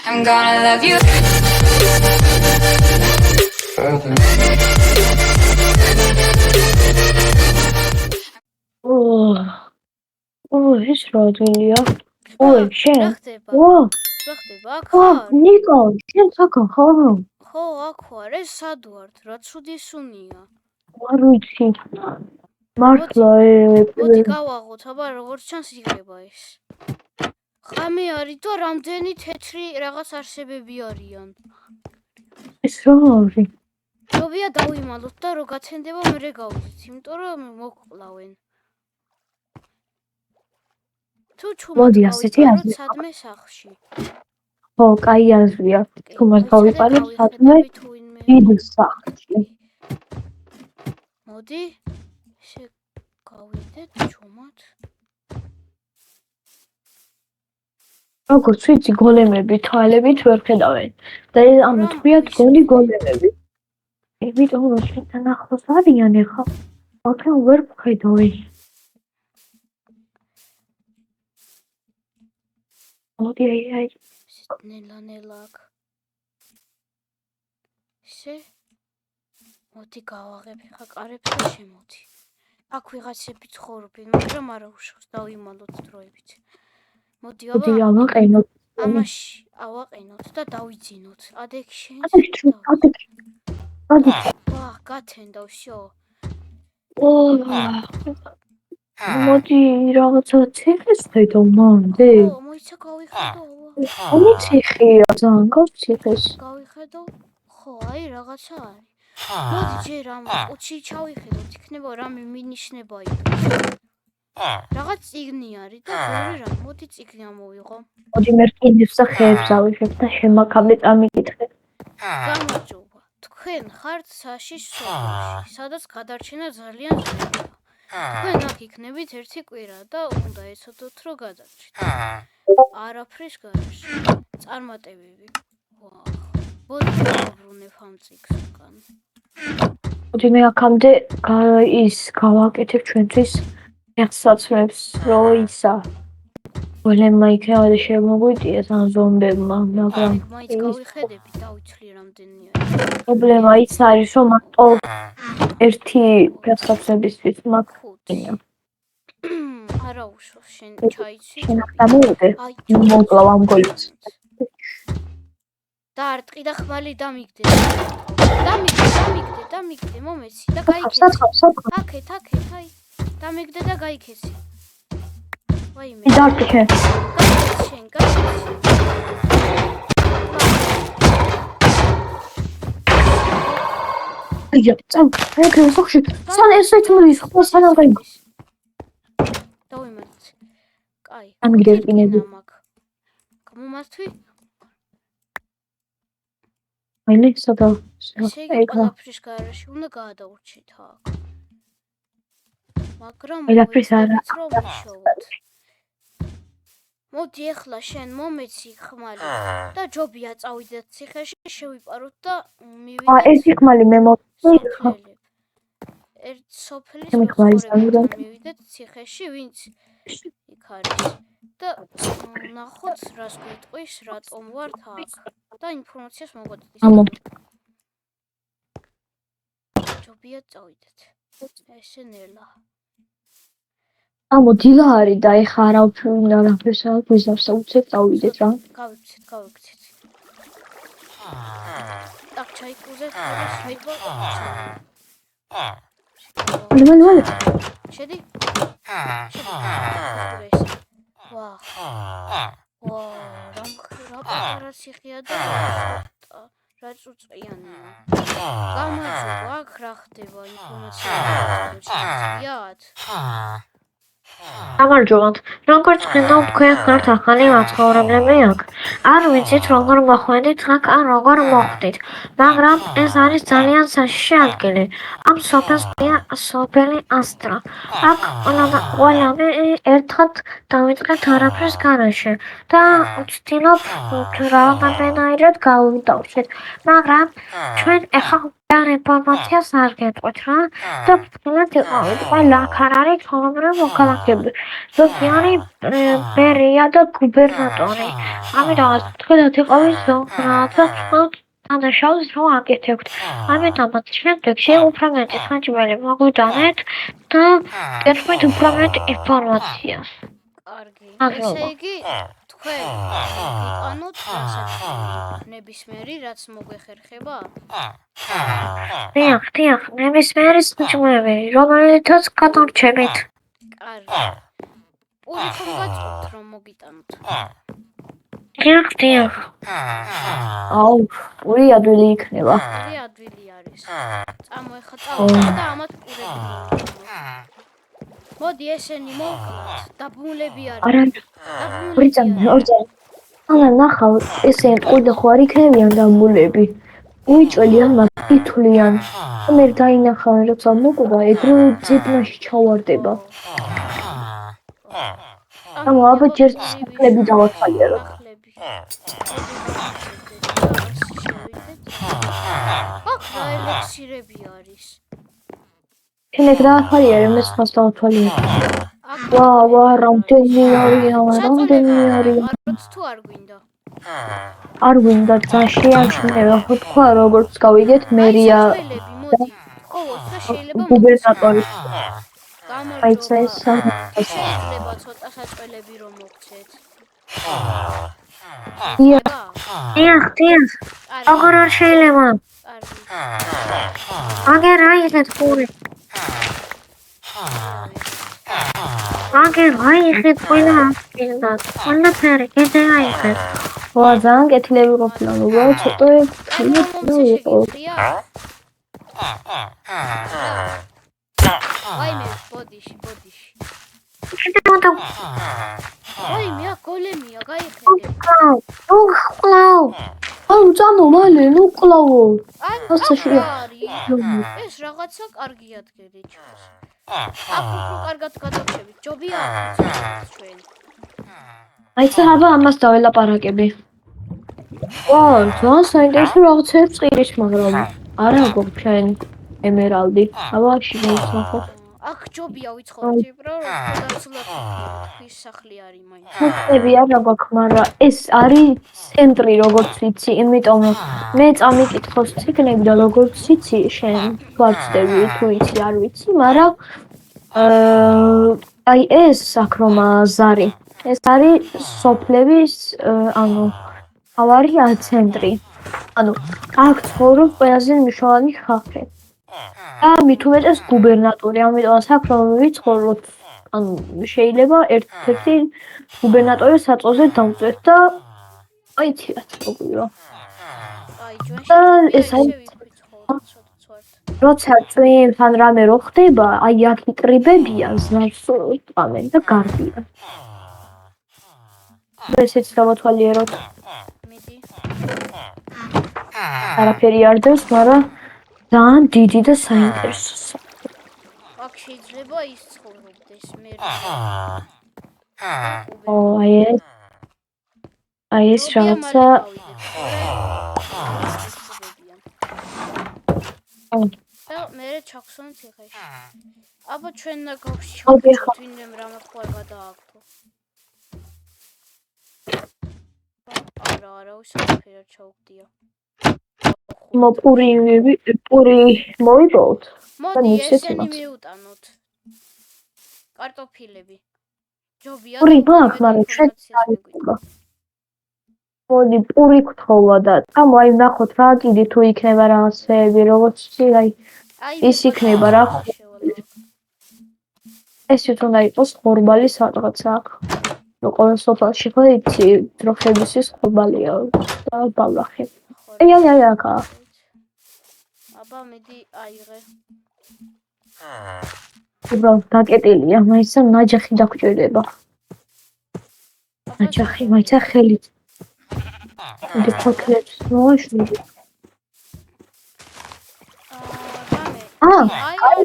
I'm gonna love you. ეს რა დილია? ой, შენ. რა ხდება? ვა, რა ხდება? აქ ვა, ხარ? ნიკო, შენ საკან ხარ? ხო, აქ ვარ. ეს სად ვართ? რა ცუდი სუნია. არ ვიცი. მართლა მოდი გავაღოთ, აბა როგორც ჩანს იღება ეს. ხამე არის და რამდენი თეთრი რაღაც არსებები არიან. ეს რა არის? ჯობია დავიმალოთ და რო გაცენდება მერე გავიზით, იმიტომ რომ მოკლავენ. თუ ჩუმად გავიყაროთ სადმე სახლში. ხო, კაი აზრია. ჩუმად გავიყაროთ სადმე დიდ სახლში. მოდი, ესე გავიდეთ ჩუმად. როგორც ვიცი, გოლემები თვალებით ვერ ხედავენ. და ანუ თქვია გონი გოლემები. იმიტომ რომ შენთან ახლოს არიან ეხლა. მაგრამ ვერ ვხედავენ. მოდი აი. ნელა აქ. ესე მოდი გავაღებ ხა კარებს და შემოდი. აქ ვიღაცები ცხოვრობენ, მაგრამ არა უშავს დავიმალოთ დროებით. მოდი ავაყენოთ. ამაში ავაყენოთ და დავიძინოთ. ადექ შენს. ადექ. ვა, გათენდა всё. მოდი რაღაცა ციხეს ხედავ მანდე. ო, მოიცა გავიხედო. ომი ციხეა, ძალიან გავციხეს. გავიხედო. ხო, აი რაღაცა არის. მოდი ჯერ ამ ყუთში ჩავიხედოთ, იქნება რამე მინიშნება იქ. რაღაც წიგნი არის და მეორე რა, მოდი წიგნი ამოვიღო. მოდი მე რკინებს და ხეებს ავიღებ და შემაქამდე წამიკითხე. გამარჯობა. თქვენ ხართ საშიშ სოფელში, სადაც გადარჩენა ძალიან ძნელია. თქვენ აქ იქნებით ერთი კვირა და უნდა ეცოდოთ რომ გადარჩით. არაფრის გარშე. წარმატებები. ვაუ. მოდი დავბრუნებ ამ წიგნს უკან. მოდი მე აქამდე ის გავაკეთებ ჩვენთვის ეხსაცრებს რო ისა. გოლემმა იქნება და შემოგვიტიეს ამ ზომბებმა, მაგრამ მაინც გავიხედები დავიცვლი რამდენი არის. პრობლემა ის არის რომ მარტო ერთი ეხსაცრებისთვის მაქვს. არა უშავს შენ ჩაიცი. შენ ამოვიდე. მოკლავ ამ გოლებს. და არტყი და ხმალი დამიგდე. დამიგდე, მომეცი და გაიქეცი. აქეთ, აი. დამიგდე და გაიქეცი. ვაიმე. დარჩე. შენ. ია, ეგრე სოხში. ესეთ მოდის, ხო სანამ გაიგო. დავიმართ. კაი. ამიგდები. გამომართვი? აინე სადა. შეიძლება ყველაფრის გარშე უნდა გაადაურჩით აქ. მაგრამ ყველაფრის არა. მოდი ახლა შენ მომეცი ხმალი და ჯობია წავიდეთ ციხეში, შევიპაროთ და მივიდეთ. ერთი ხმალი მე მოვიდე. ერთ სოფლის მივიდეთ ციხეში, ვინც იქ არის. და ნახოთ რას გვიტყვის, რატომ ვართ აქ და ინფორმაციას მოგვაწოდეთ. ჯობია წავიდეთ. ესე ნელა. დილა არის და ეხა არაფერს არ გვიზავს, უცებ წავიდეთ რა. გავიქცეთ. так ჩაიკუზეთ და შეიძლება. მალე. შედი. ვა, რა ციხეა და რა წუწიანია. გამარჯობა, აქ რა ხდება ინფორმაცია გიათ? გამარჯობათ. როგორც ხედავ, თქვენ ხართ ახალი მაცხოვრებლები აქ. არ ვიცით როგორ მოხვედით აქ ან როგორ მოხვდით, მაგრამ ეს არის ძალიან საშიში ადგილი. ამ სოფელს ქვია სოფელი ასტრა. აქ ყველანი ერთად დავიწყეთ არაფრის გარშე და ვცდილობ რაღაცნაირად გავიდავშეთ, მაგრამ ჩვენ ეხლა არ ინფორმაციას არ გეტყვით რა და ფრთხილად იყავით. ყველა აქ არ არის ცხოვრობრივი მოქალაქეები. ზოგი არის მერია და გუბერნატორი. ამიტომაც ფრთხილად იყავით ზოგადად და ფრთხილად დანაშაულს რო აკეთებთ. ამიტომაც შემდეგში უფრო მეტი საჭმელი მოგვიტანეთ და გეტყვით უფრო მეტ ინფორმაციას. კარგი. აღელვა. ესე იგი, თქვენ გიტანოთ გასაჩვენებელი. ნებისმიერი რაც მოგვეხერხება? დიახ, ნებისმიერი საჭმელი, რომელიცაც გადარჩებით. კარგი. პური ხომ გაწყვეტ რომ მოგიტანოთ? დიახ. აუ, პური ადვილი იქნება. პური ადვილი არის. წამოეხატავთ და ამათ პურები მოვიტანოთ. მოდი ესენი მოვკლათ. დაბმულები არა, არის. ბრიცამ, ორჯერ. ალა ნახავ, ესე ყოლი ხო არ იქნებიან დამბულები. უიჭველიან, მაგრამ ითვლიან. მე დაინახავენ, როცა მოკვა, ეგრე ძებნაში ჩავარდება. ამო, აბა ჯერ სახლები დავათვალიეროთ. აქ რა ელექსირები არის? შენեք დაათვალიერე, მე სხვას დავათვალიერებ. ვა, რამდენი არიან. არც თუ არ გვინდა. არ გვინდა შეამჩნევა, ხო თქვა, როგორც გავიგეთ, მერია წველები, მოდი. ყოველს და შეიძლება გუბერნატორი. გამარჯობა. ეს შეიძლება ცოტა საჭველები რომ მოგცეთ. დიახ. როგორ არ შეიძლება? კარგი. აგერ აიღეთ პური. აგერ აიღეთ ყველა აფრინდად. ყველაფერი კიდე აიღეთ. ვა, ძალიან კეთილები ყოფილა, უბრალოდ ცოტა იყო. ვაიმე, ბოდიში. კიდე უნდა ვაიმე, აქ გოლემია, გაიხედე. უხლავ. აუ, წამო, მალე, ნუ კლავო. ეს რაღაცა კარგი ადგილი ჩანს. აქ უფრო კარგად გადავშევით. ჯობია ჩვენ. აიცა, აბა ამას დაველაპარაკები. ვა, ძალიან საინტერესო რაღაცებს ყირის, მაგრამ არა გოგჩენ ემერალდი. აბა შეიძლება. აქ ჯობია ვიცხოვთ, რომ ის სახლი არის მაინც. ხუთები არა გვაქვს, მაგრამ ეს არის ცენტრი, როგორც ვიცი, იმიტომ რომ მე წამიკითხოს ციგნები და როგორც ვიცი, შენ ვარცდები თუ იცი, არ ვიცი, მაგრამ აი ეს საქრომა ზარი. ეს არის სოფლების, ავარია ცენტრი. აქ ცხოვრობს ყველაზე მნიშვნელოვანი ხალხი. და მით უმეტეს გუბერნატორი, ამიტომ საქრომა ვიცხოვროთ. შეიძლება ერთ-ერთი გუბერნატორი საწოზე დამწვეთ და აიცი-რაც მოგვიო. ეს როცა წვიმს ან რამე რო ხდება, აი აქ იკრიბებიან, ზნარს ტყავენ და გარბიან. ესეც დავათვალიეროთ. მიდი. არაფერი არ დევს, მაგრამ ძალიან დიდი და საინტერესო. აქ შეიძლება ის ცხოვრობდეს მე. აი ეს რაღაცა და მე ჩახსოვთ ეხეში. აბა ჩვენ და გავში ჩავდივართ ვინმე რამე ხო არ გადააგდო. არა, ვისაფერად ჩავგდია. პური მოვიბოლთ. მოდი ესენი მიუტანოთ. კარტოფილები. ჯობია. პური მაქვს, მაგრამ ჩვენ წავიდა. მოდი პური გთხოვა და წამო აი ნახოთ რა კიდე თუ იქნება რაღაცები, როგორც აი ის იქნება რა. ეს თვითონ იყოს ხორბალი სადღაცა აქ. რო ყოველ სოფელში ხო იცი, დროხების ის ხორბალია და ბალახი. აი აკა. აბა მედი აიღე. უბრალოდ დაკეტილია, მაინც ნაჯახი დაგჭირდება. ნაჯახი, მაინც ხელით. მე ფოთლებს მოაშლი.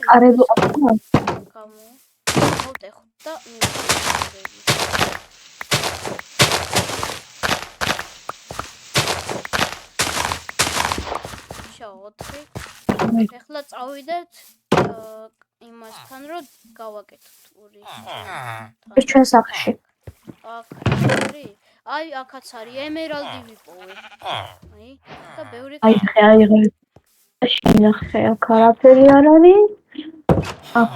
კარები აქვს. გამო. მოვტეხო და მივიდე. შაო 4 ეხლა წავიდეთ იმასთან რომ გავაკეთოთ პური. ეს ჩვენ სახლში. აქ არის? აი, აქაც არის ემერალდი ვიპოვე. აი, და ბევრი აი შინახე აქ არაფერი არ არის. აქ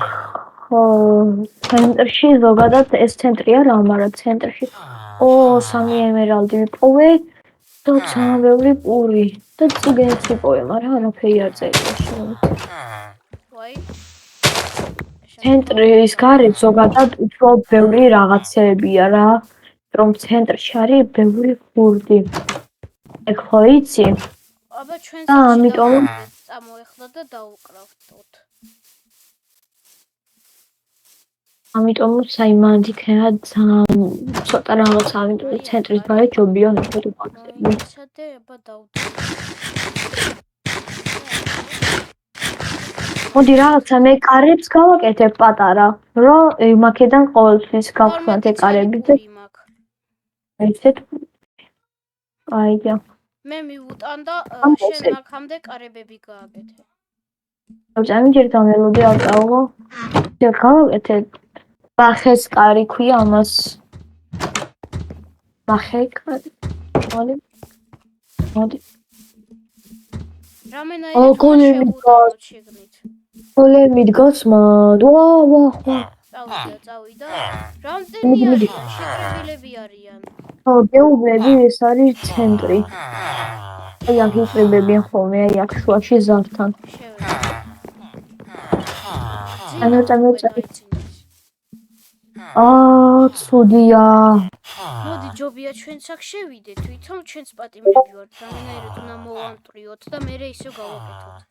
ცენტრში ზოგადად ეს ცენტრია რა, მაგრამ ცენტრში 3 ემერალდი ვიპოვე და ძალიან ბევრი პური და ციგნიც ვიპოვე, მაგრამ არაფერი არ წერია შენით. ვაი. ცენტრის გარეთ ზოგადად უფრო ბევრი რაღაცებია რა, რომ ცენტრში არის ბევრი ხურდი. ეგ ხო იცი? აბა ჩვენ ამიტომ წამოეხლა და დაუკრავდოთ. ამიტომ საიმად იქნება ძალიან ცოტა რაღაცა, ამიტომ ცენტრის გარეთ ჯობია ნახოთ ფაქტები. ისადე აბა დავდო. მოდი რაღაცა მე კარებს გავაკეთებ პატარა, რომ იმაკედან ყოველთვის გავხსნათ ეს კარები და ესეთ აი და მე მივუტან და ამბობ, შენ აქამდე კარებები გააკეთე. ამჯერ დამელოდი არ წავო. და გავაკეთე ბახეს კარი ქვია ამას. ბახე კარი. მოდი. რამენაირად გოლემი შევუტანოთ შეგნით. გოლემი დგას ვა. წავიდა. რამდენი არიან? შეკრებილები არიან. გეუბნები ეს არის ცენტრი. აი აქ იყრებებიან ხოლმე, აი აქ შუაში ზართან. ცუდია. მოდი ჯობია ჩვენც აქ შევიდეთ, თვითონ ჩვენც პატიმრები ვართ, რამენაირად უნდა მოვამტრიოთ და მე ისევ გავაკეთოთ.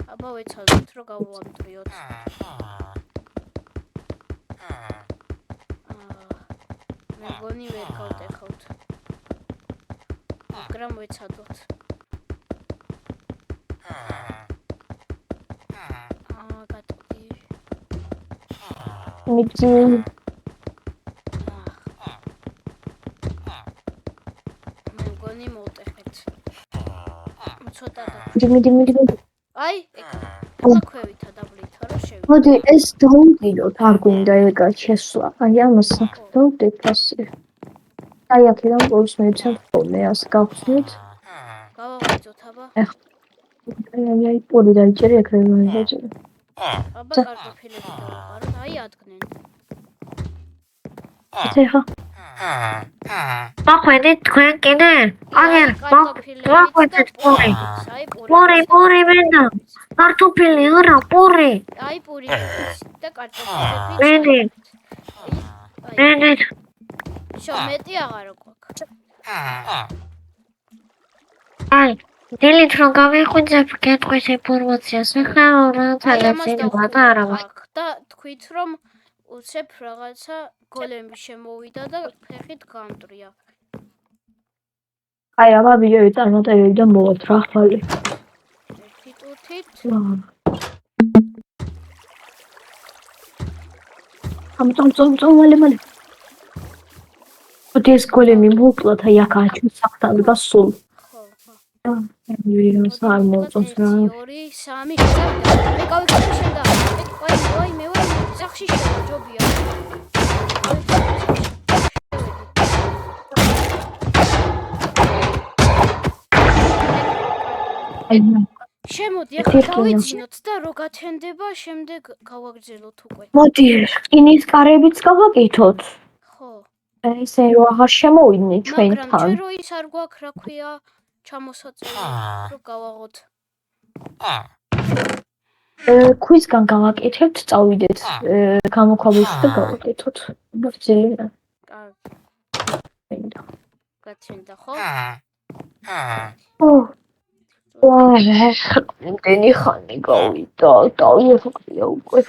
აბა ვეცადოთ რომ გავამტრიოთ. მე გონი ვერ გავტეხავთ. მაგრამ ვეცადოთ. გატყვი. მიდი. მე გონი მოვტეხეთ. ცოტა და. მიდი. აი, აქვევითა დაბლითა რომ შევიდე. მოდი ეს დაუგინოთ, არ გვინდა ეგა შესვლა. აი ამას დავდეთ ასე. აი აქედან პულს მივცემთ ხოლმე, ასე გავხსნით. გავაღვიძოთ აბა. აი პული დაიჭერი ეკრანი დაიჭერი. აბა კარტოფილები დავყაროთ, აი ადგნენ. ეხა მოხვედით თქვენ კიდე? აგერ მოხვედით პური. პური მინდა. კარტოფილი არა, პური. აი პური და კარტოფილები. მენდე. შომეტი აღარ გვაქვს. აი, დილით რომ გავიხვიძებ კითხვის ინფორმაციას, ახლა რა თალასინება და არა მაქვს. და თქვით რომ უცებ რაღაცა გოლემი შემოვიდა და ფეხით გამტრია. აი აბა ვიდეო წარმატებები და მოვათ რა ხალი. ფიტუთით. ამიტომ მალე. ოდი ეს გოლემი მოვკლოთ აი აქ აჩვენს საფთან დგას სულ. ხო. ვიროს არ მოწონს რა. 2 3 მე გავიქცე შენ და აი მე ვარ სახში ჯობია. შემოდი ახლა დავიცინოთ და რო გათენდება შემდეგ გავაგრძელოთ უკვე. მოდი რკინის კარებიც გავაკეთოთ. ხო. ესე რომ აღარ შემოვიდნენ ჩვენთან. მაგრამ ჩვენ რო ის არ გვაქვს რა ქვია ჩამოსაწევი რო გავაღოთ. ქვისგან გავაკეთებთ, წავიდეთ გამოქვაბულში და გავაკეთოთ. ბრძელა. კარგი. გაცენდა ხო? იმდენი ხანი გავიდა, დავიეხია უკვე.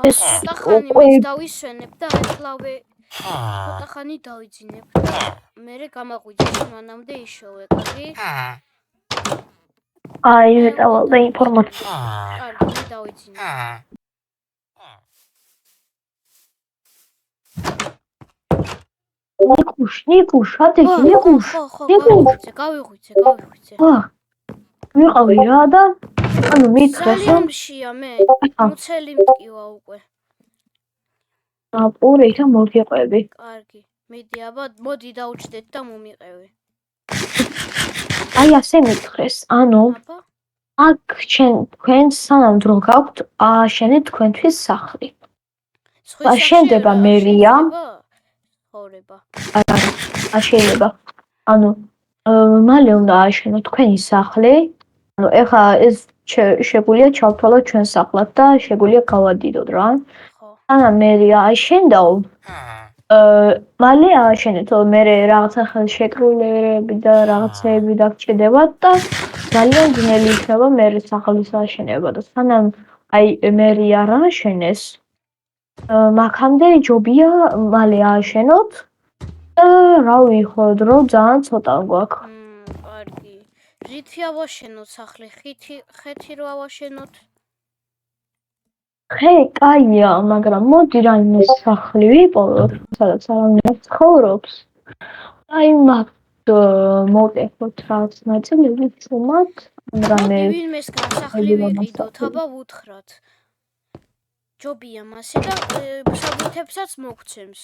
ეს ხანი დავისვენებ და ახლავე ცოტა ხანი დავიძინებ და მერე გამაღვიძებ მანამდე იშოვე, კარგი? აი, მეტავალ და ინფორმაცია. კარგი, დავიძინებ. ნიკუშ, ადექი, ნიკუშ. ხო, გავიღვიძე. ვიყავი რა და ანუ მითხრეს რომ ძალიან მშია მე. მუცელი მტკივა უკვე. პური და მოგიყვები. კარგი. მიდი აბა მოდი დაუჭდეთ და მომიყევი. აი ასე მითხრეს. ანუ აბა აქ თქვენ სანამ დრო გაქვთ ააშენეთ თქვენთვის სახლი. შენდება მერია. ხოვრება. შეიძლება. ანუ მალე უნდა ააშენოთ თქვენი სახლი. ანუ ეხლა ეს შეგვიძლია ჩავთვალოთ ჩვენ სახლად და შეგვიძლია გავადიდოთ რა. ხო. სანამ მერია ააშენდაო მალე ააშენეთო მე რაღაცა ხელშეკრულებები და რაღაცეები დაგჭირდებათ და ძალიან ძნელი იქნება მე სახლის ააშენება და სანამ აი მერია არ ააშენეს მაქამდე ჯობია მალე ააშენოთ და რავი ხო დრო ძალიან ცოტა გვაქვს. კარგი. რითი ავაშენოთ სახლი? ხეთი რო ავაშენოთ? ხე კაია, მაგრამ მოდი რაიმე სახლი ვიპოვოთ, სადაც არავინ ცხოვრობს. აი მაგ მოვტეხოთ რაღაც ნაწილები ჩუმად, რამე ვინმესგან სახლი ვიყიდოთ, აბა ვუთხრათ. ჯობია მასე და საბუთებსაც მოგცემს.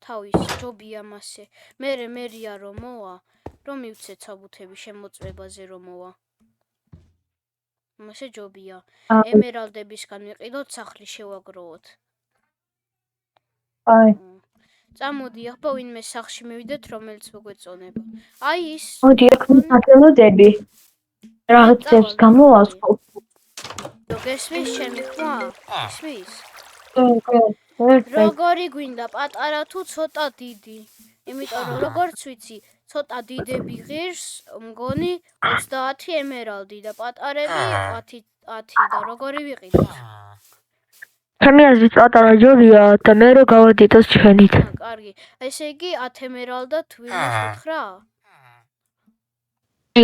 თავის ჯობია მასე. მერია რომ მოვა, რომ მივცეთ საბუთები შემოწმებაზე რომ მოვა. მასე ჯობია. ემერალდებისგან ვიყიდოთ სახლი შევაგროვოთ. აი. წამოდი ახლა ვინმე სახლში მივიდეთ, რომელიც მოგვეწონება. აი ის. მოდი აქ მოგაწელოდები. რაღაცებს გამოვასწრო. გესმის ჩემი ხმა? გესმის? კი. როგორი გვინდა პატარა თუ ცოტა დიდი? იმიტომ რომ როგორც ვიცი, ცოტა დიდები ღირს, მგონი 30 ემერალდი და პატარები 10 და როგორი ვიყიდოთ? ჩემი აზრით პატარა ჯობია და მე რო გავადიდოს ჩვენით. კარგი. ესე იგი 10 ემერალდად ვინმეს უთხრა?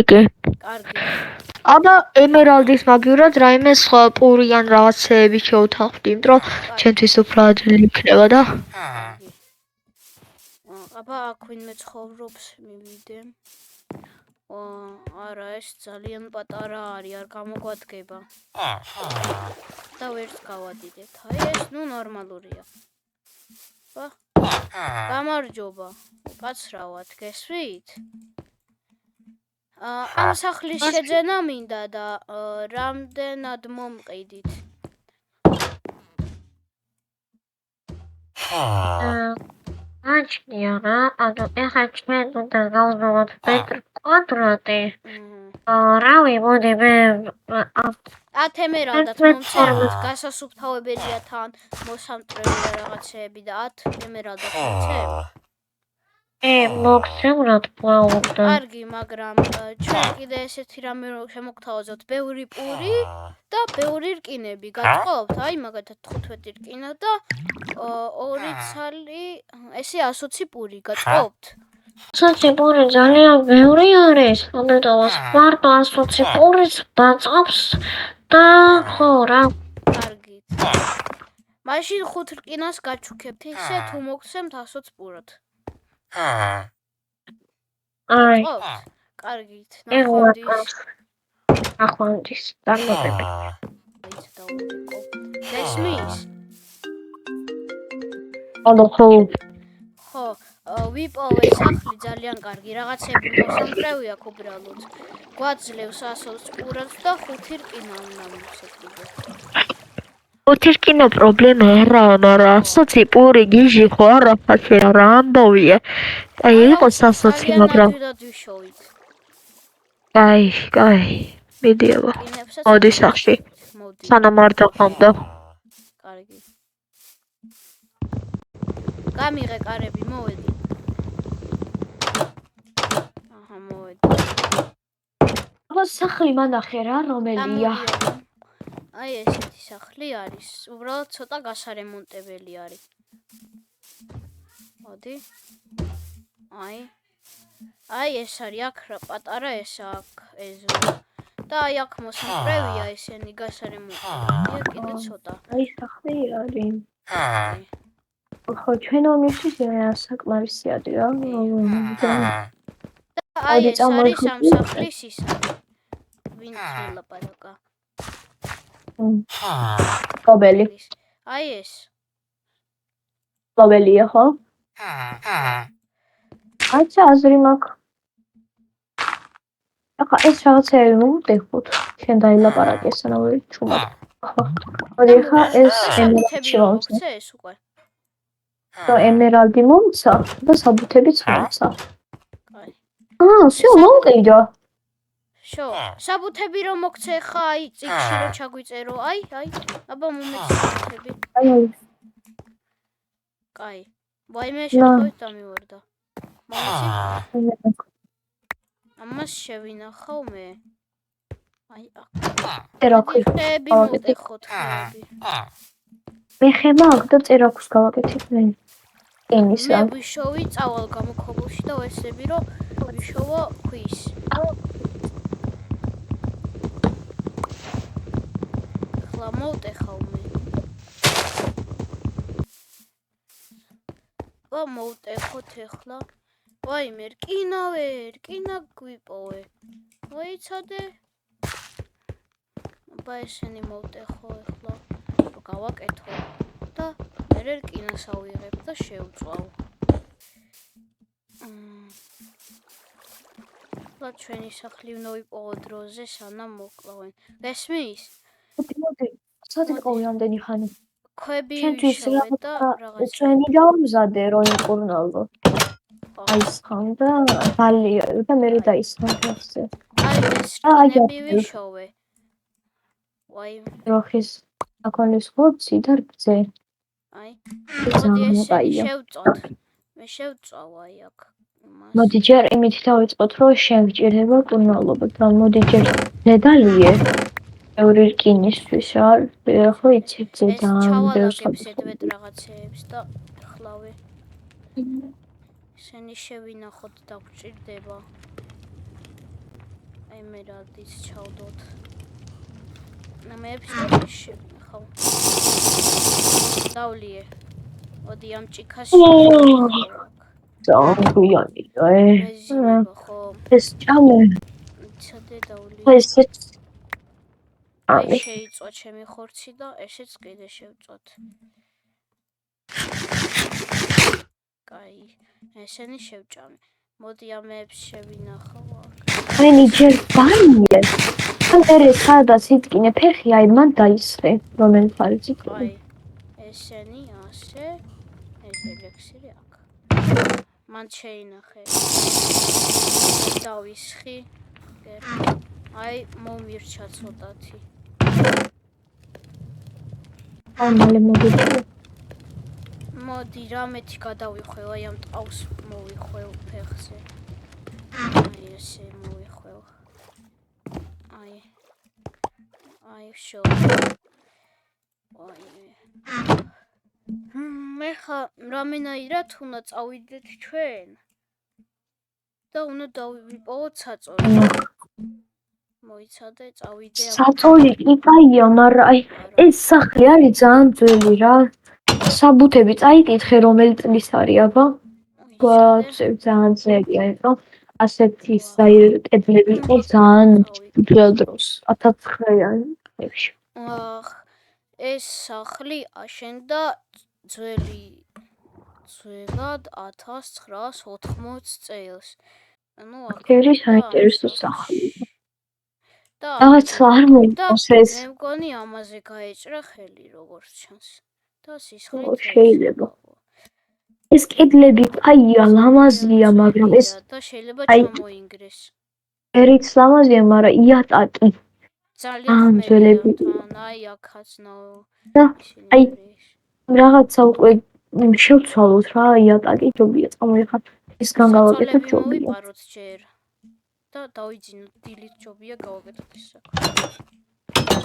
იგი. კარგი. აბა ემერალდის მაგივრად რაიმე სხვა პური ან რაღაცეები შევთანხმდი, იმიტომ რომ ჩვენთვის უფრო ადვილი იქნება და აბა აქ ვინმე ცხოვრობს მივიდე. არა ეს ძალიან პატარა არის, არ გამოგვადგება. და ვერც გავადიდეთ. აი ეს ნუ ნორმალურია. ბა. გამარჯობა. უკაცრავად, გესვით? ამ სახლის შეძენა მინდა და რამდენად მომყიდით? აჩნია რა, ანუ ეხლა ჩვენ უნდა გავზოვოთ მეტრი კვადრატი. რავი, მოდი მე 10 ემერალდად მომცემთ, გასასუფთავებელია თან მოსამტრელი რაღაცეები და 10 ემერალდად მომცემთ. მოგცემრად პლაუნდა. კარგი, მაგრამ ჩვენ კიდე ესეთი რამე შემოგთავაზოთ, ბევრი პური და ბევრი რკინები. გაწყობთ? აი მაგათად 15 რკინა და 2 ცალი, ესე 120 პური გაწყობთ? 120 პური ძალიან ბევრი არის, ამიტომაც მარტო 120 პურიც დაწყობს და ხო რა. კარგით. მაშინ 5 რკინას გაჩუქებთ, ისე თუ მოგცემთ 120 პურად. აი. კარგით. ნახვამდის. დამოუკიდებელი. აიც დაუვიკო. გესმის? ანუ ხო ვიპოვე სახლი ძალიან კარგი, რაღაცები მოსამტრევი აქვს უბრალოდ. გვაძლევს 120 პურად და 5 რკინა უნდა მივცეთ კიდე. 5 რკინა პრობლემა არაა, მაგრამ 120 პური გიჟი ხო არა ხათი რა ამბავია. აი იყოს 120, მაგრამ კაი. მიდი აბა. მოდი სახში. სანამ არ დახამდა. კარგი. გამიღე კარები, მოვედი. აჰა, მოვედი. აბა სახლი მანახე რა, რომელია? აი ესეთი სახლი არის. უბრალოდ ცოტა გასარემონტებელი არის. მოდი. აი ეს არის აქ რა პატარა ეს აქ ეს და აი აქ მოსამტრევია ესენი გასარემონტებელია კიდე ცოტა. აი სახლი არის. ხო ჩვენ ომისთვის საკმარისიადი რა. აი ეს არის ამ სახლის ისა. ვინ ელაპარაკა? კობელი. აი ეს. კობელია ხო? აჩა აზრი მაქვს. ახლა ეს რაღაცეები მოვუტეხოთ. შენ დაილაპარაკე სანავე ჩუმად. მოდი ახლა ეს ემერალდი მომცა. ეს უკვე. და ემერალდი მომცა და საბუთებიც მომცა. კაი. всё, მოვყიდო. შო, საბუთები რომ მოგცე ხა, აი, წიგში რომ ჩაგვიწერო, აი, აბა მომეცი. აი. კაი. ვაიმე შეხვევით დამივარდა. მომეცი. ამას შევინახავ მე. აი, აქ. წერაქვი მოვტეხოთ ხეები. მე ხება აქ და წერაქვს გავაკეთებ მე. იმისა. მე ვიშოვი წავალ გამოქვაბულში და ვესები რომ ვიშოვა ქვის. ხლა მოვტეხავ მე. ვა მოვტეხოთ ახლა. ვაიმე, რკინა გვიპოვე. მოიცადე. აბა ესენი მოვტეხო ახლა. რომ გავაკეთო და მე რკინას ავიღებ და შევწვალ. და ჩვენი სახლი უნდა ვიპოვო დროზე, სანამ მოკლავენ. გესმის? მოდი, სად იყავი ამდენი ხანი? ქვები ჩვენთვის ვიშოვე და რაღაც ჩვენი დავამზადე რომ იყურნალო. აი სხან და დალია და მე დაისხან ესე. აი ეს რკინები ვიშოვე. ვაი, როხის აკონის ხორცი და რძე. აი. მოდი ესე შევწოთ. მე შევწავ აი აქ. მოდი ჯერ იმით დავიწყოთ რომ შენ გჭირდება კურნალობა და მოდი ჯერ დედალიე. ბევრი რკინისთვის არ ხო იცი ზე და ჩავალაგებს ედვეთ რაღაცეებს და ხლავე. შენი შევინახოთ და გვჭირდება. ემერალდის ჩავდოთ. ნამეებს შევინახავ. დავლიე. მოდი ამ ჭიქას ზონგუიანია ხო. ეს ჭამე. ცადე დავლიე. ესეც აი შეიწვა ჩემი ხორცი და ესეც კიდე შევწოთ. კაი, ესენი შევჭამე. მოდი ამებს შევინახავ. მენი ჯერ ბანიე. ან ერე სადაც იტკინე ფეხი, აი მან დაისხე, რომელი ფარიც იყო. აი, ესენი ასე, ეს ელექსირი აქ. მან შეინახე. დავისხი. აი, მომირჩა ცოტათი. მალე მოგიწევ. მოდი რამეთი გადავიხვევ, აი ამ ტყავს მოვიხვევ ფეხზე. აი ესე მოვიხვევ. აი შო. მე ხა რამენაირად უნდა წავიდეთ ჩვენ. და უნდა დავიპოვოთ საწოლი. მოიცადე, წავიდე. საწოლი იკაია, მაგრამ აი ეს სახლი არის ძალიან ძველი რა. საბუთები წაიკითხე რომელი წლის არის, აბა? ძალიან ძნელია, იმიტომ ასეთი კედლები იყო ძალიან ძველ დროს, 1900-იანი წლებში. ეს სახლი აშენდა ძველად 1980 წელს. ანუ ეს საინტერესო სახლი. რაღაც არ მომწონს ეს. მე მგონი ამაზე გაეჭრა ხელი როგორც ჩანს. და სისხლით შეიძლება. ეს კედლები კაია, ლამაზია, მაგრამ ეს და შეიძლება ჩამოინგრეს. ერიც ლამაზია, მაგრამ იატაკი. ძალიან ძველი. აი აქაც აი რაღაცა უკვე შევცვალოთ რა, იატაკი ჯობია წამოიხარ. ეს განგავაკეთოთ ჯობია. ვიპაროთ ჯერ. და დავიძინოთ დილით ჯობია გავაკეთოთ ეს საქმე.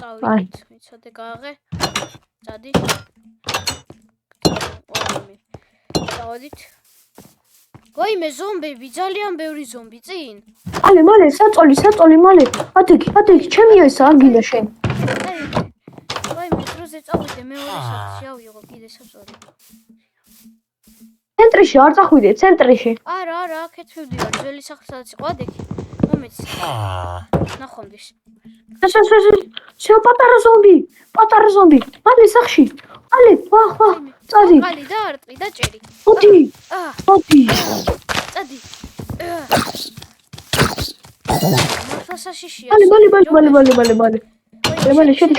წავიდეთ, ვიცოდე გააღე. წადი. წავედით. ვაიმე ზომბები, ძალიან ბევრი ზომბი წინ. მალე, საწოლი, მალე. ადეგი, ჩემია ეს არგილა შენ. ვაიმე, დროზე წავიდე, მეორე სახლში ავიღო კიდე საწოლი. ცენტრში არ წახვიდე, ცენტრში. არა, აქეთ მივდივარ, ძველი სახლი სადაც იყო, ადეგი. მომეცი. ნახვამდის. ეს შევ პატარა ზომბი მალე სახში მალე ვახ წადი ყალი და არტყი და ჭერი მოდი წადი მართლაშიშია მალე შედი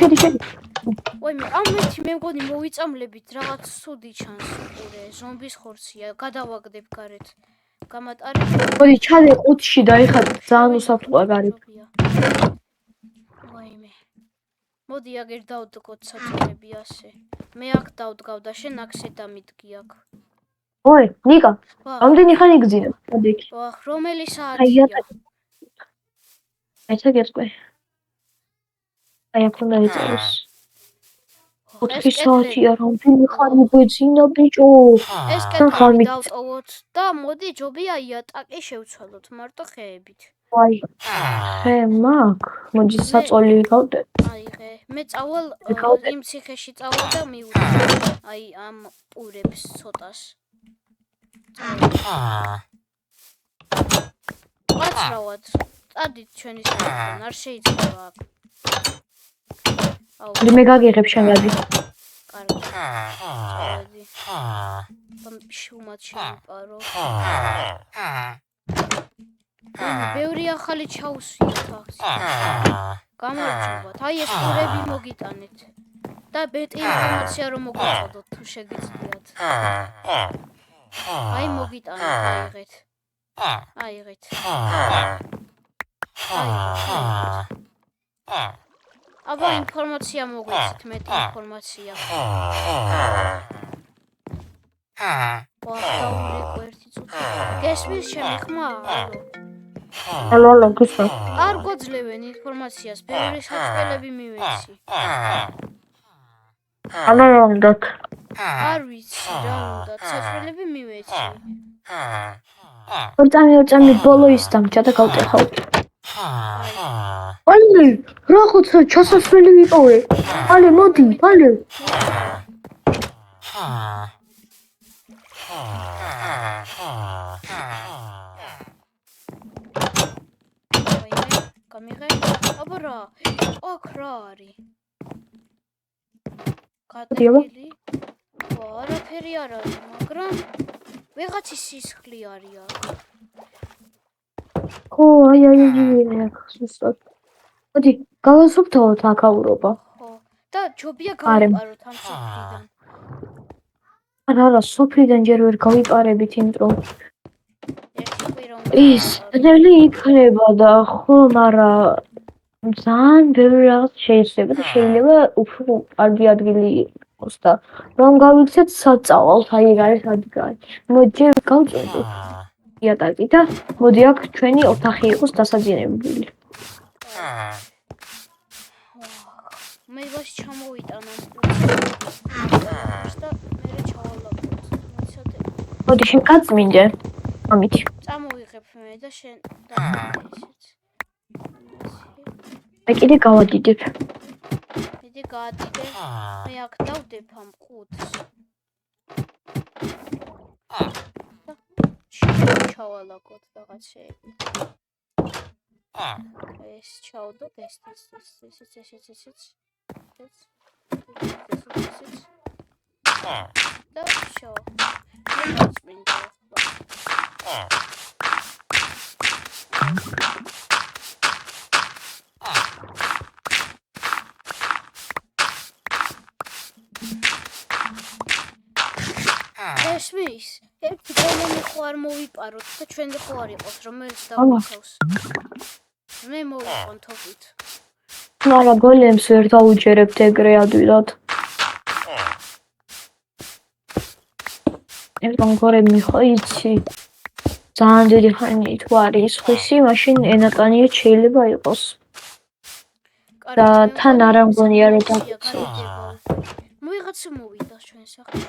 ვაიმე ამეთი მე მგონი მოვიწამლებით რაღაც სუდი ჩანს უყურე ზომბის ხორცია გადავაგდებ გარეთ გამატარი მოდი ჩადე ყუთში და ეხლა ძალიან უსაფრთხოა გარეთ ვაიმე მოდი აგერ დავდგოთ საწოლები ასე მე აქ დავდგავ და შენ აქ შედამიდგი აქ ой ნიკა ამდენი ხანი გძინა მოდიქი ვახ რომელი საათია ეცა გეტყვი აი აქ უნდა ეწეროს 4 საათია რამდენი ხანი გვეძინა ბიჭო ეს კეთილი დავტოვოთ და მოდი ჯობია იატაკი შევცვალოთ მარტო ხეებით აი ხე მაგ მოდი საწოლი გავდე აიღე მე წავალ იმ ციხეში წავალ და მივუძე აი ამ პურებს ცოტას აცრავად წადით ჩვენი საათთან არ შეიძლება აუ მე გაგიღებ შენ გადი კარგი წავედი შუმად შემიპარო ბევრი ახალი ჩაუსვიეთ აქ გამარჯობათ აი ეს პურები მოგიტანეთ და ბეტი ინფორმაცია რომ მოგაწოდოთ თუ შეგიძლიათ აი მოგიტანეთ აიღეთ აბა ინფორმაცია მოგვეცით მეტი ინფორმაცია ვახტაური ერთი წუთი გესმის ჩემი ხმა ალო გუსა არ გოძლევენ ინფორმაციას ბევრი საწყელები მივეცი ალო უნდათ არ ვიცი რა უნდა ციფრები მივეცი ორწამი ბოლო ის დამჭა და გავტეხავ ალე რაღაცა ჩასასვლელი ვიპოვე ალე მოდი ალე გამიღე აბა რა აქ რა არის კატეგორია არაფერი არ არის მაგრამ ვიღაცის სისხლი არის აქ ო აი სუსტად მოდი გავასუფთავოთ აქაურობა ხო და ჯობია გავიპაროთ ამ სოფლიდან არა სოფლიდან ჯერ ვერ გავიპარებით იმიტომ ერთი კვირა ის დელი იქნება და ხო მაგრამ ძალიან ბევრი რაღაც შეიძლება და შეიძლება უფრო კარგი ადგილი იყოს და რომ გავიქცეთ საწავალთ აი რა არის ადგილი მოდი ჯერ გავწოდოთ იატაკი და მოდი აქ ჩვენი ოთახი იყოს დასაძინებული მე ვაშ ჩამოვიტანა და მე ჩავალაბოთ მიცადე მოდი შენ გაწმინდე ამით წამოვიღებ მე და შენ და ისიც მე კიდე გავადიდებ მე გაადიდე მე აქ დავდებ ამ ყუთს ჩავალაგოთ რაღაცეები ეს ჩავდოთ ეს და შო წმინდა ესმის ერთი გოლემი ხო არ მოვიპაროთ და ჩვენ ხო არ იყოს რომელიც დავიქავს მე მოვიყონ თოფით მაგრამ გოლემს ვერ დაუჯერებთ ეგრე ადვილად ერთგან გოლემი ხო იცი ძალიან დიდი ხანი თუ არის ხისი მაშინ ენატანიეთ შეიძლება იყოს და თან არ ამგონია რომ დაგიცო მოიღაცა მოვიდა ჩვენ სახლში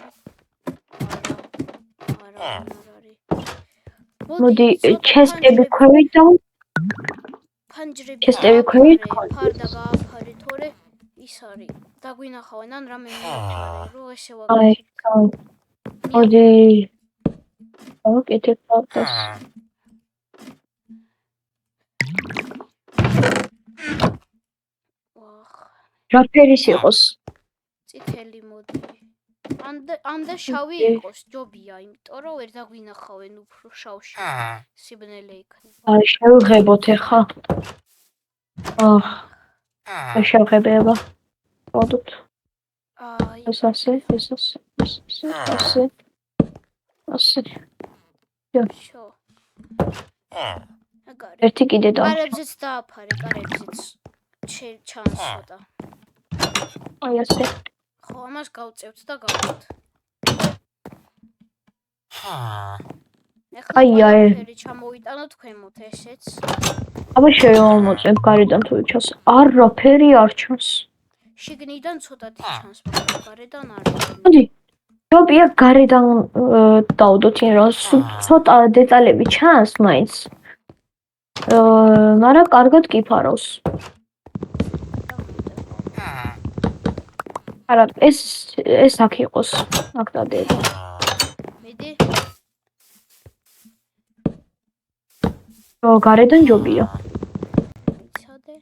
მოდი ჩესტები ქვევით და ჩესტები ქვევით ფარდა გააფარე თორე ის არის დაგვინახავენ ან რამე მიაყარე რო ესე აი მოდი ოკეთე ფოტოს რა ფერის იყოს? წითელი მოდი. ანდა შავი იყოს, ჯობია, იმიტომ რომ ვერ დაგვინახავენ უფრო შავში. სიბნელე იქნება. აი, შევღებოთ ეხა. შევღებება. მოდოთ. აი, ეს ასე. შო. ერთი კიდე და. კარებზეც დააფარე, კარებზეც. ჩანს ცოტა. აი ასე. ხო, ამას გავწევთ და გავხოთ. აი, ყველაფერი ჩამოვიტანოთ ქვემოთ ესეც. აბა შევამოწმებ გარედან თუ ჩანს. არაფერი არ ჩანს. შიგნიდან ცოტათი ჩანს, მაგრამ გარედან არ. მოდი. ჯობია გარედან დავდოთ რა, ცოტა დეტალები ჩანს მაინც. მაგრამ კარგად გიფარავს. არა, ეს აქ იყოს, აქ დადედა. მიდი. გარედან ჯობია. იცოდე.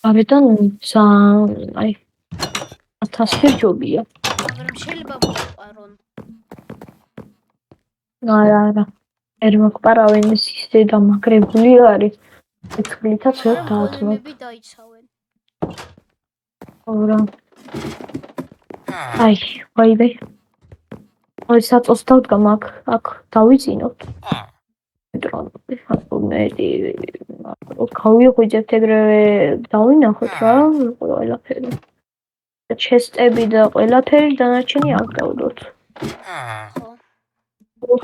გარედან აი 1000 ჯობია. მაგრამ შეიძლება მოყარონ. არა. ვერ მოგპარავენ ისე დამაგრებული არის. ეცვლითაც ვერ დაათმობ. გოლემები დაიცავენ. ორა. აი, ვაიმე. აი საწოს დავდგამ აქ დავიწინოთ. დრონები ხარუმედი. გავიღვიძებთ ეგრევე დავინახოთ რა, ყველაფერი. ჩესტები და ყველაფერი დანარჩენი აქ დავდოთ. ხო.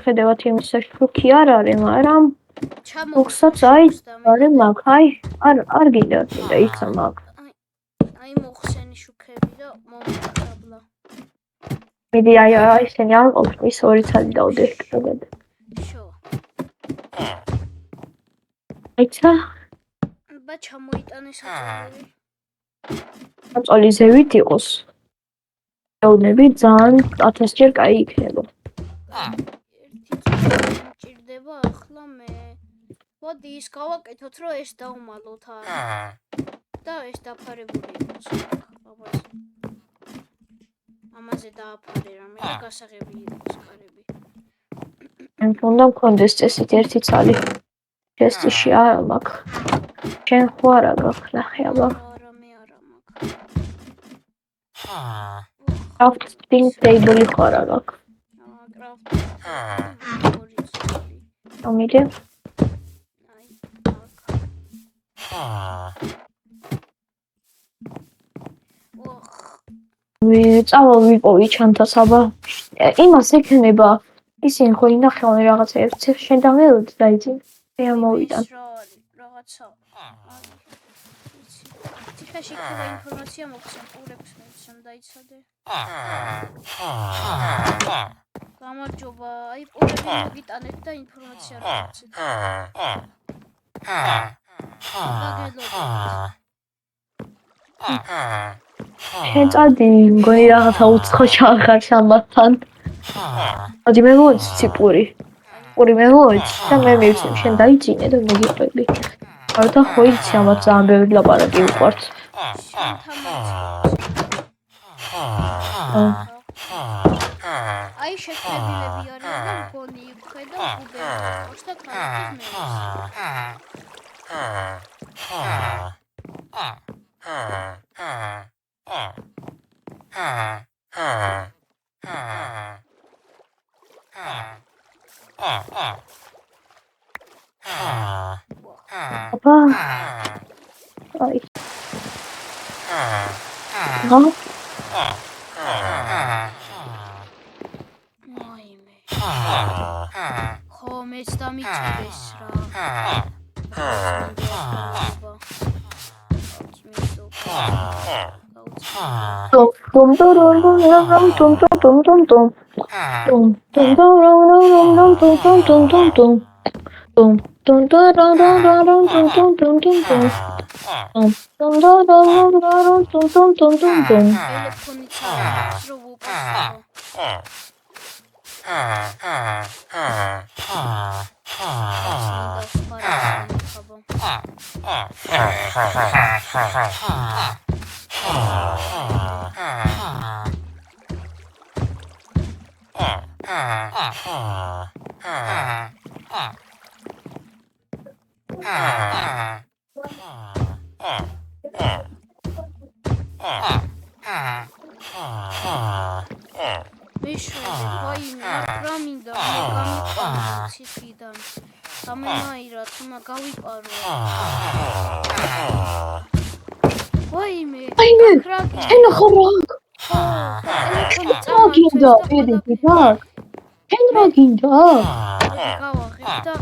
ხედავთ იმისა შუქი არ არის, მაგრამ უხსაც აი არის მაგ, აი არ გინდა და იცა მაგ. აი მოხსენი შუქები და მომხდაბლა. მიდი აი ისინი არ ყოფს ის ორი ცალი დავდე კიდევ. შო. აიცა ბა ჩამოიტანე საწოლი. საწოლი ზევით იყოს. ეუნები ძალიან 1000 ჯერ კაი იქნება. ჭირდება ახლა მე. მოდი ის გავაკეთოთ რომ ეს დავმალოთ არა. და ეს დაფარებული იყოს. ამაზე დააფარე რამე და გასაღები იყოს კარები. უნდა მქონდეს წესით ერთი ცალი. ჩესტში არა მაქვს. შენ ხო არა გაქვს ნახე აბა. არა მე არა მაქვს. crafting table ხო არა გაქვს. ამიტომ წავა ვიპოვი ჩანთას აბა. იმას ექნება ისინი ხო ინახავენ რაღაცებს შენ დამელოდ დაიძინე. მე მოვიდან. რაღაცა. ციხეში ყველა ინფორმაცია მოგცემ ყურებს მეცემ დაიცადე. გამარჯობა, აი ყურები მოგიტანეთ და ინფორმაცია მოგცეთ. შენ წადი მგონი რაღაცა უცხო ჩახარ სამათთან. მოდი მე მოვიცი ციპური. ციპური მე მოვიცი და მე მივცემ შენ დაიძინე და მოგიყვები. არა ხო იცი ამათ ძალიან ბევრი ლაპარაკი უყვართ. აი შეხედილები არიან და მგონი იყვე და უბერს და ქალაქის აბა. აი. მოიმე. ხო მეც დამიჭირეს რა. მეშვიდე ვაიმე აქ რა მინდა გამიყვანო ციხიდან გამენაირად უნდა გავიპარო ვაიმე აქ რა შენ ხარ აქ? ტელეფონი რა გინდა? პირიქით აქ? შენ რა გინდა? გავაღებ და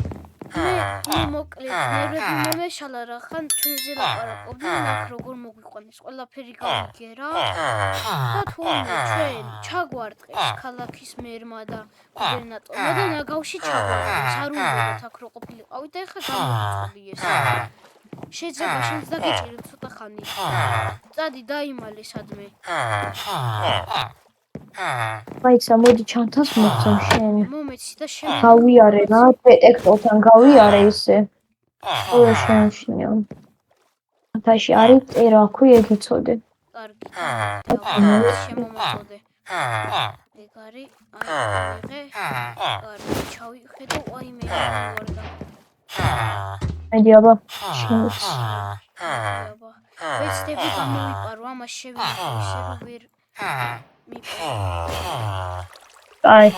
მე მოკლედ ნერვები მომეშალა რა ხან ჩვენზე ლაპარაკობდნენ აქ როგორ მოგვიყვანეს ყველაფერი გავიგერა და თუნდაც ჩვენ ჩაგვარტყეს ქალაქის მერმა და გუბერნატორმა და ნაგავში ჩაგვარყეს არ უნდათ აქ რო ყოფილიყავით და ეხლა გამოიწყდი ეს შეიძლება შენც დაგეჭირებ ცოტა ხანი წადი დაიმალე სადმე მაიცა მოდი ჩანთას მოგცემ შენი მომეცი და შენ გავიარე რა დეტექტორთან გავიარე ისე ყველა შენიშნია ჩანთაში არის წერა აქვე ეგიცოდე კარგი შემომაწოდე ეგ არის აი კარგი ჩავიხედო ვაიმე ვარდა მედი აბა შენს ვეცდები გამოვიპარო ამას შევიდე ისე რომ ვერ მიპარო აი